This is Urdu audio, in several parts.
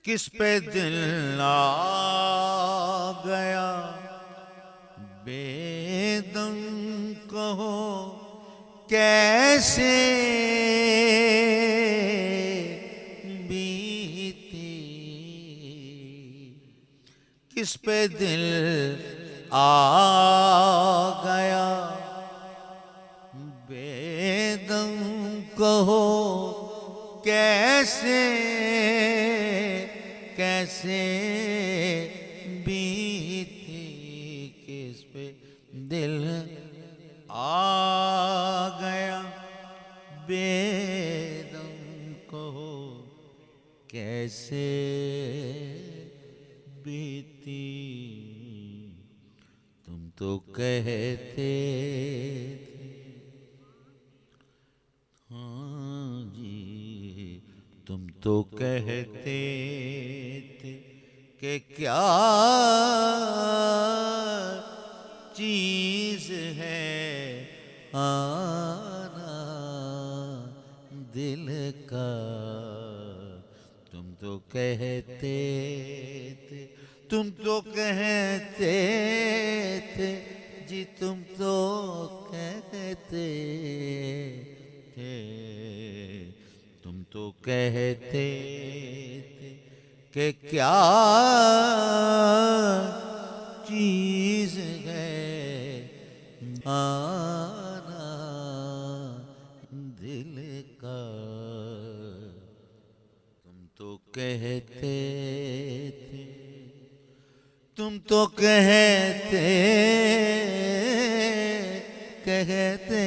کس پہ دل آ گیا بے دم کہو کیسے بیتی، کس پہ دل آ گیا بے دم کہو کیسے کیسے بیتی، کس پہ دل آ گیا بے دم کہو کیسے بیتی۔ تم تو کہتے تھے، ہاں جی تم تو کہتے تھے کہ کیا چیز ہے آنا دل کا، تم تو کہتے تھے، تم تو کہتے تھے جی تم تو کہتے تھے، تم تو کہتے تھے کہ کیا چیز ہے آنا دل کا، تم تو کہتے تھے، تم تو کہتے کہتے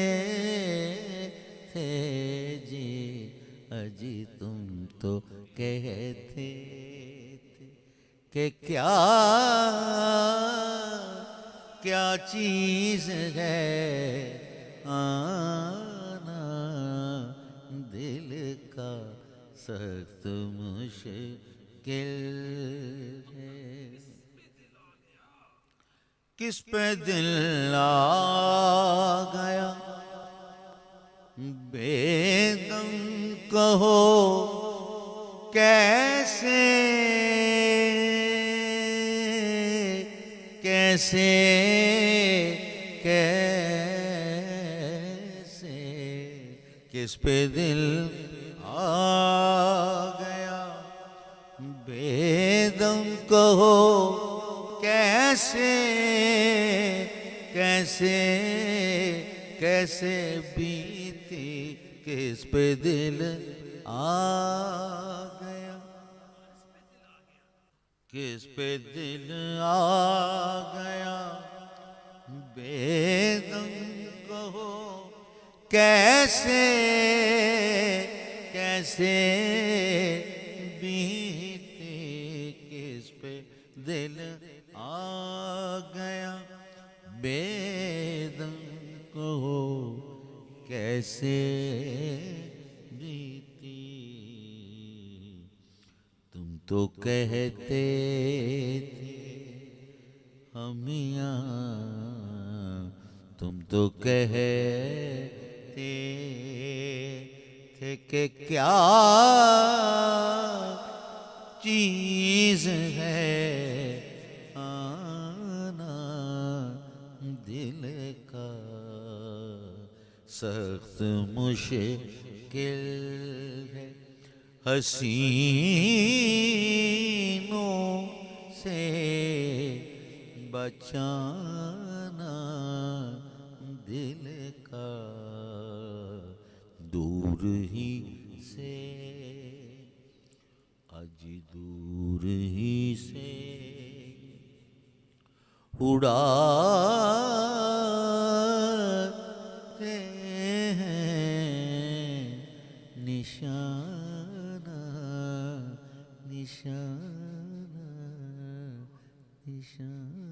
تھے جی اجی تم تو کہتے تھے کہ کیا چیز ہے آنا دل کا سخت مشکل ہے، کس پہ دل آ گیا بے دم کہو کیسے کیسے کیسے، کس پہ دل آ گیا بے دم کہو کیسے کیسے کیسے بیتی، کس پہ دل آ گیا، کس پہ دل آ گیا بے دم کہو کیسے کیسے بیتی، کس پہ دل آ گیا بے دم کہو کیسے بیتی، تم تو کہتے تھے ہمیاں، تم تو کہتے تھے کہ کیا چیز ہے آنا دل کا سخت مشکل ہے حسینوں سے بچانا دل کا، دور ہی سے اج دور ہی سے اڑاتے ہیں نشانہ نشانہ نشانہ